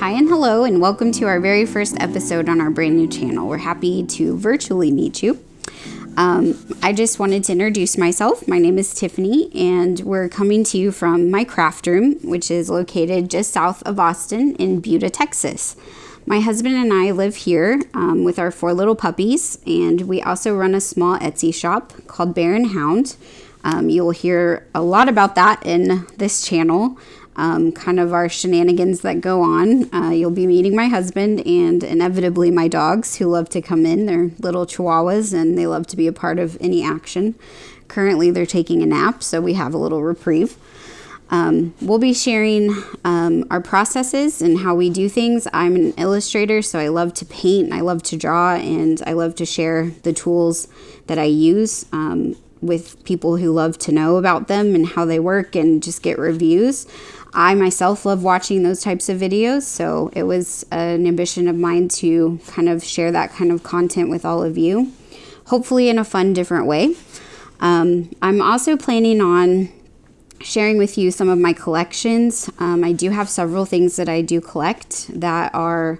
Hi and hello, and welcome to our very first episode on our brand new channel. We're happy to virtually meet you. I just wanted to introduce myself. My name is Tiffany, and we're coming to you from my craft room, which is located just south of Austin in Buda, Texas. My husband and I live here with our 4 little puppies, and we also run a small Etsy shop called Bear and Hound. You'll hear a lot about that in this channel. Kind of our shenanigans that go on. You'll be meeting my husband and inevitably my dogs who love to come in. They're little chihuahuas and they love to be a part of any action. Currently they're taking a nap, so we have a little reprieve. We'll be sharing our processes and how we do things. I'm an illustrator, so I love to paint, I love to draw, and I love to share the tools that I use with people who love to know about them and how they work and just get reviews. I myself love watching those types of videos, so it was an ambition of mine to kind of share that kind of content with all of you, hopefully in a fun, different way. I'm also planning on sharing with you some of my collections. I do have several things that I do collect that are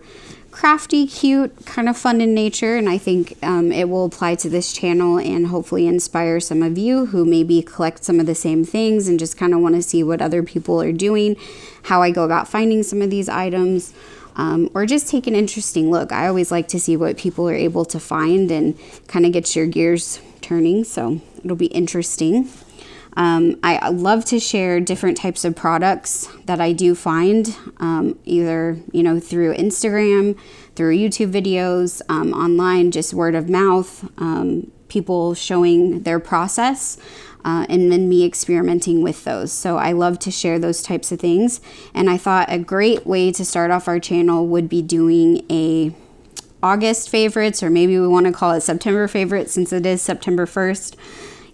crafty, cute, kind of fun in nature, and I think it will apply to this channel and hopefully inspire some of you who maybe collect some of the same things and just kind of want to see what other people are doing, how I go about finding some of these items, or just take an interesting look. I always like to see what people are able to find and kind of get your gears turning, so it'll be interesting. I love to share different types of products that I do find, either, through Instagram, through YouTube videos, online, just word of mouth, people showing their process, and then me experimenting with those. So I love to share those types of things. And I thought a great way to start off our channel would be doing a August favorites, or maybe we want to call it September favorites since it is September 1st.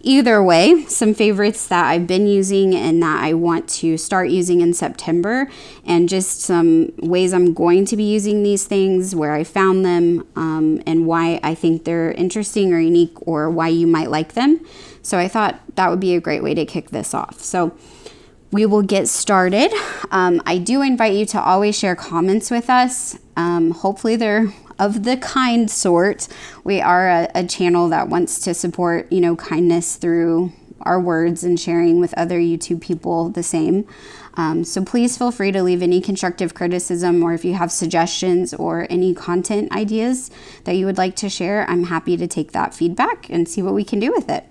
Either way, some favorites that I've been using and that I want to start using in September, and just some ways I'm going to be using these things, where I found them, and why I think they're interesting or unique, or why you might like them. So I thought that would be a great way to kick this off. So we will get started. I do invite you to always share comments with us. Hopefully they're of the kind sort. We are a channel that wants to support, kindness through our words and sharing with other YouTube people the same. So please feel free to leave any constructive criticism, or if you have suggestions or any content ideas that you would like to share, I'm happy to take that feedback and see what we can do with it.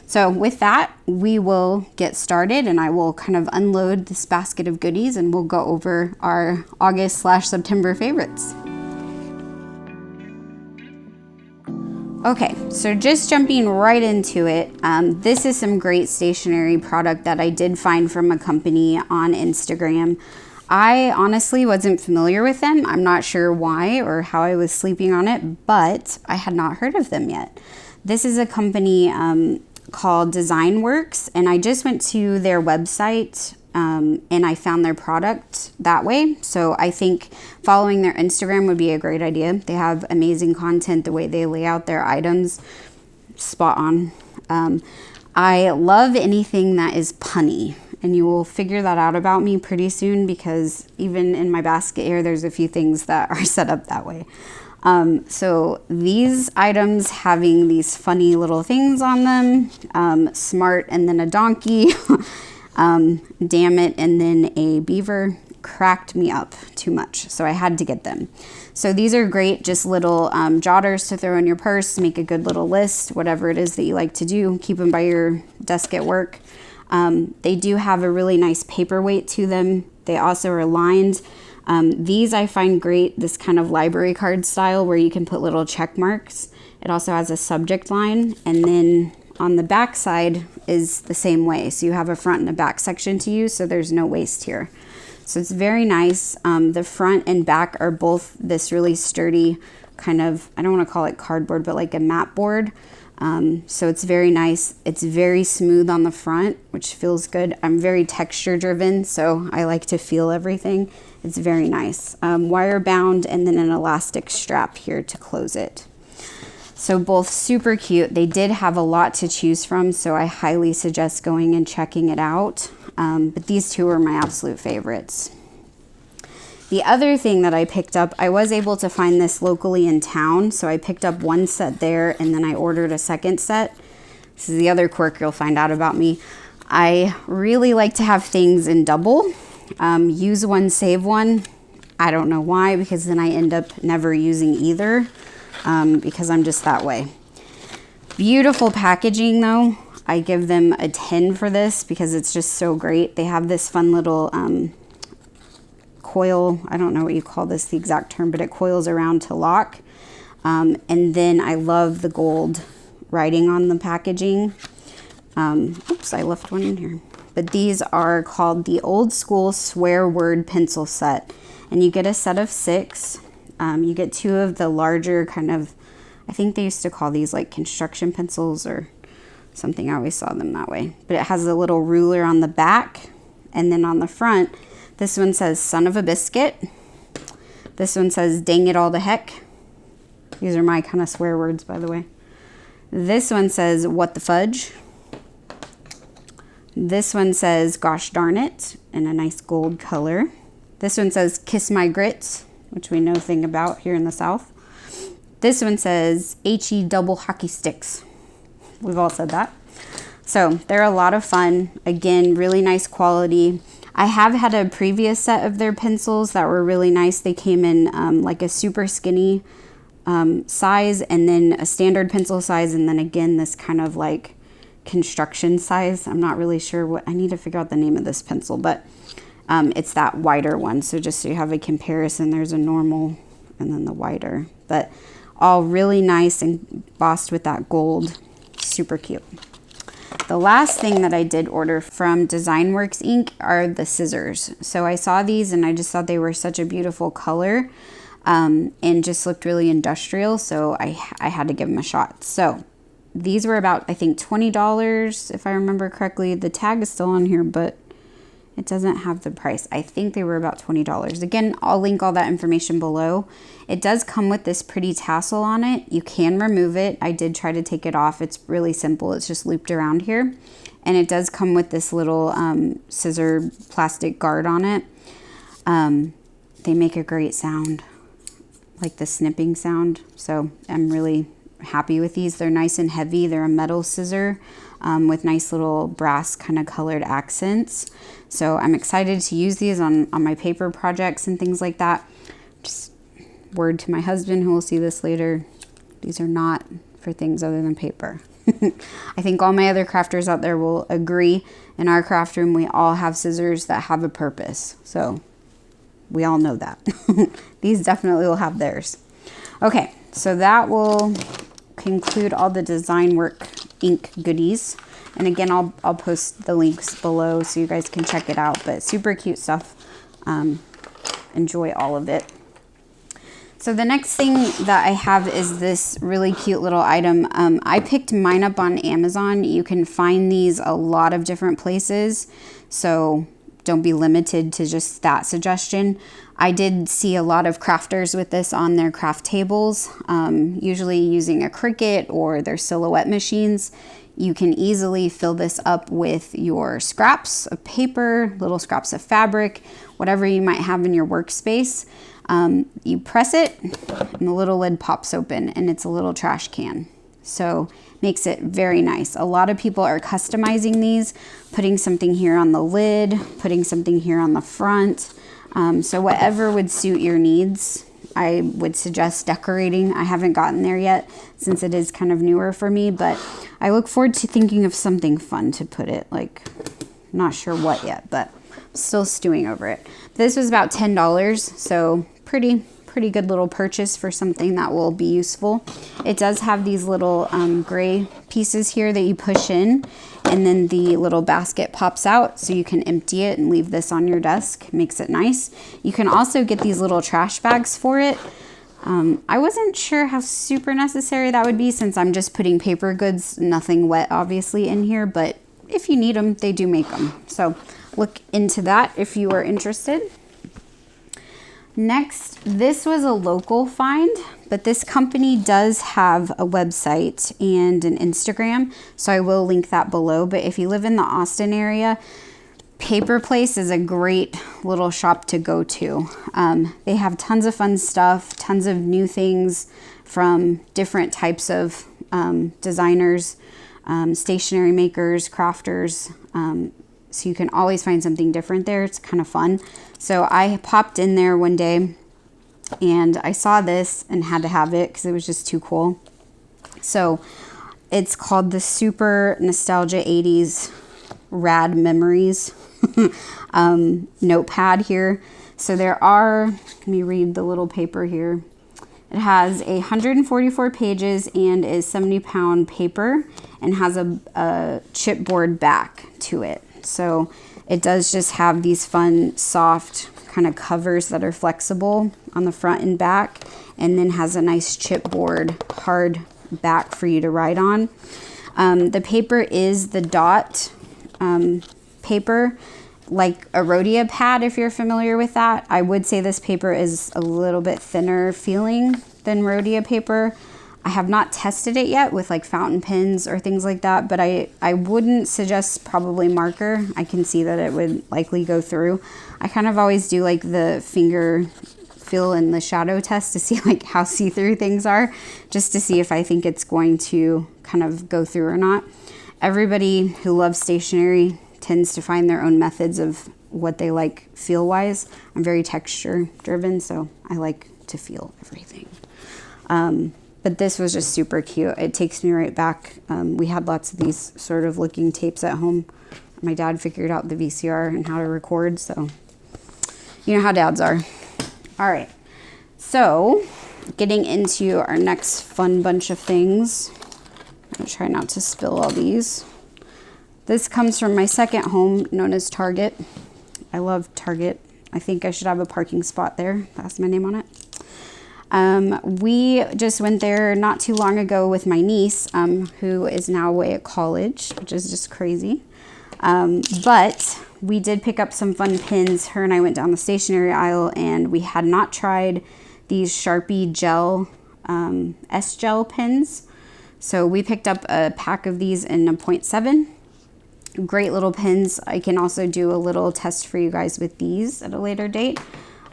So with that, we will get started, and I will kind of unload this basket of goodies and we'll go over our August/September favorites. Okay, so just jumping right into it, this is some great stationery product that I did find from a company on Instagram. I honestly wasn't familiar with them. I'm not sure why or how I was sleeping on it, but I had not heard of them yet. This is a company called Designworks, and I just went to their website and I found their product that way. So I think following their Instagram would be a great idea. They have amazing content. The way they lay out their items, spot on. I love anything that is punny, and you will figure that out about me pretty soon, because even in my basket here, there's a few things that are set up that way. So these items having these funny little things on them, smart and then a donkey, damn it, and then a beaver, cracked me up too much, so I had to get them. So these are great, just little jotters to throw in your purse, make a good little list, whatever it is that you like to do, keep them by your desk at work. They do have a really nice paperweight to them. They also are lined. These I find great, this kind of library card style where you can put little check marks. It also has a subject line, and then on the back side is the same way. So you have a front and a back section to use, so there's no waste here. So it's very nice. The front and back are both this really sturdy kind of, I don't want to call it cardboard, but like a mat board. So it's very nice. It's very smooth on the front, which feels good. I'm very texture driven, so I like to feel everything. It's very nice. Wire bound, and then an elastic strap here to close it. So both super cute. They did have a lot to choose from, so I highly suggest going and checking it out. But these two are my absolute favorites. The other thing that I picked up, I was able to find this locally in town, so I picked up one set there and then I ordered a second set. This is the other quirk you'll find out about me. I really like to have things in double. Use one, save one. I don't know why, because then I end up never using either, because I'm just that way. Beautiful packaging though. I give them a 10 for this because it's just so great. They have this fun little coil. I don't know what you call this, the exact term, but it coils around to lock. And then I love the gold writing on the packaging. Oops, I left one in here. But these are called the Old School Swear Word Pencil Set. And you get a set of 6. You get 2 of the larger kind of, I think they used to call these like construction pencils or something. I always saw them that way. But it has a little ruler on the back. And then on the front, this one says son of a biscuit. This one says dang it all to heck. These are my kind of swear words, by the way. This one says what the fudge. This one says gosh darn it in a nice gold color. This one says kiss my grits, which we know thing about here in the South. This one says HE double hockey sticks. We've all said that. So they're a lot of fun. Again, really nice quality. I have had a previous set of their pencils that were really nice. They came in like a super skinny size, and then a standard pencil size, and then again this kind of like construction size. I'm not really sure what, I need to figure out the name of this pencil, but it's that wider one. So just so you have a comparison, there's a normal and then the wider, but all really nice and embossed with that gold. Super cute. The last thing that I did order from DesignWorks Inc. are the scissors. So I saw these and I just thought they were such a beautiful color and just looked really industrial. So I had to give them a shot. So these were about, I think, $20 if I remember correctly. The tag is still on here, but it doesn't have the price. I think they were about $20. Again, I'll link all that information below. It does come with this pretty tassel on it. You can remove it. I did try to take it off. It's really simple. It's just looped around here. And it does come with this little scissor plastic guard on it. They make a great sound, like the snipping sound. So I'm really happy with these. They're nice and heavy. They're a metal scissor with nice little brass kind of colored accents. So I'm excited to use these on my paper projects and things like that. Just word to my husband, who will see this later, these are not for things other than paper. I think all my other crafters out there will agree. In our craft room, we all have scissors that have a purpose. So we all know that. These definitely will have theirs. Okay, so that will conclude all the DesignWorks Inc. goodies. And again, I'll post the links below so you guys can check it out. But super cute stuff. Enjoy all of it. So the next thing that I have is this really cute little item. I picked mine up on Amazon. You can find these a lot of different places, so don't be limited to just that suggestion. I did see a lot of crafters with this on their craft tables, usually using a Cricut or their silhouette machines. You can easily fill this up with your scraps of paper, little scraps of fabric, whatever you might have in your workspace. You press it and the little lid pops open and it's a little trash can. So makes it very nice. A lot of people are customizing these, putting something here on the lid, putting something here on the front. So whatever would suit your needs, I would suggest decorating. I haven't gotten there yet since it is kind of newer for me, but I look forward to thinking of something fun to put it, like, not sure what yet, but still stewing over it. This was about $10, so pretty good little purchase for something that will be useful. It does have these little gray pieces here that you push in, and then the little basket pops out so you can empty it and leave this on your desk. Makes it nice. You can also get these little trash bags for it. I wasn't sure how super necessary that would be since I'm just putting paper goods, nothing wet obviously in here, but if you need them, they do make them. So look into that if you are interested. Next, this was a local find, but this company does have a website and an Instagram, so I will link that below. But if you live in the Austin area, Paper Place is a great little shop to go to. They have tons of fun stuff, tons of new things from different types of designers, stationery makers, crafters. So you can always find something different there. It's kind of fun. So I popped in there one day and I saw this and had to have it because it was just too cool. So it's called the Super Nostalgia 80s Rad Memories notepad here. So there are, let me read the little paper here. It has 144 pages and is 70-pound paper and has a chipboard back to it. So it does just have these fun, soft kind of covers that are flexible on the front and back, and then has a nice chipboard hard back for you to write on. The paper is the dot paper, like a Rhodia pad, if you're familiar with that. I would say this paper is a little bit thinner feeling than Rhodia paper. I have not tested it yet with like fountain pens or things like that, but I wouldn't suggest probably marker. I can see that it would likely go through. I kind of always do like the finger feel in the shadow test to see like how see-through things are, just to see if I think it's going to kind of go through or not. Everybody who loves stationery tends to find their own methods of what they like feel-wise. I'm very texture-driven, so I like to feel everything. But this was just super cute. It takes me right back. We had lots of these sort of looking tapes at home. My dad figured out the VCR and how to record, so you know how dads are. All right, so getting into our next fun bunch of things. I'm gonna try not to spill all these. This comes from my second home, known as Target. I love Target. I think I should have a parking spot there. That's my name on it. We just went there not too long ago with my niece, who is now away at college, which is just crazy. But we did pick up some fun pins. Her and I went down the stationery aisle, and we had not tried these Sharpie gel, S-Gel pins. So we picked up a pack of these in a 0.7. Great little pins. I can also do a little test for you guys with these at a later date.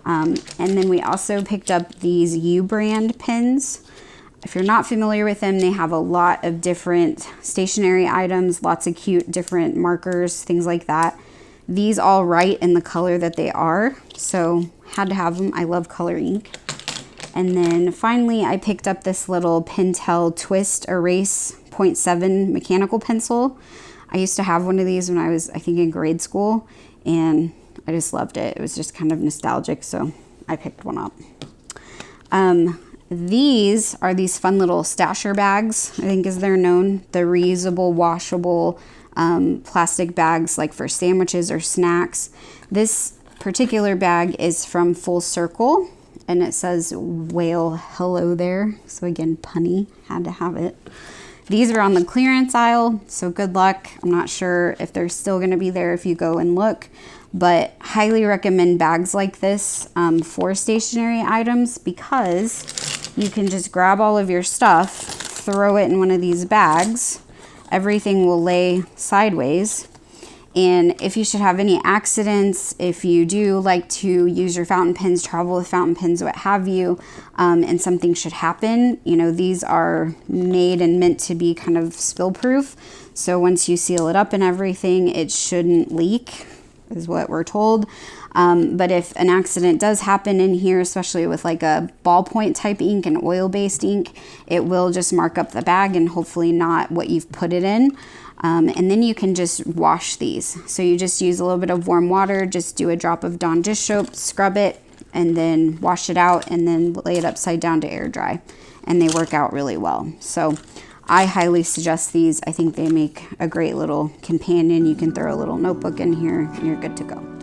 And then we also picked up these U brand pins. If you're not familiar with them, they have a lot of different stationery items, lots of cute different markers, things like that. These all write in the color that they are, so had to have them. I love color ink. And then finally, I picked up this little Pentel Twist Erase 0.7 mechanical pencil. I used to have one of these when I was, I think, in grade school, and I just loved it. It was just kind of nostalgic, so I picked one up. These are these fun little stasher bags, I think as they're known. The reusable, washable plastic bags like for sandwiches or snacks. This particular bag is from Full Circle, and it says whale hello there. So again, punny, had to have it. These are on the clearance aisle, so good luck. I'm not sure if they're still gonna be there if you go and look, but highly recommend bags like this for stationery items, because you can just grab all of your stuff, throw it in one of these bags, everything will lay sideways. And if you should have any accidents, if you do like to use your fountain pens, travel with fountain pens, what have you, and something should happen, you know, these are made and meant to be kind of spill proof. So once you seal it up and everything, it shouldn't leak, is what we're told. But if an accident does happen in here, especially with like a ballpoint type ink and oil-based ink, it will just mark up the bag and hopefully not what you've put it in. And then you can just wash these. So you just use a little bit of warm water, just do a drop of Dawn dish soap, scrub it, and then wash it out, and then lay it upside down to air dry. And they work out really well. So I highly suggest these. I think they make a great little companion. You can throw a little notebook in here and you're good to go.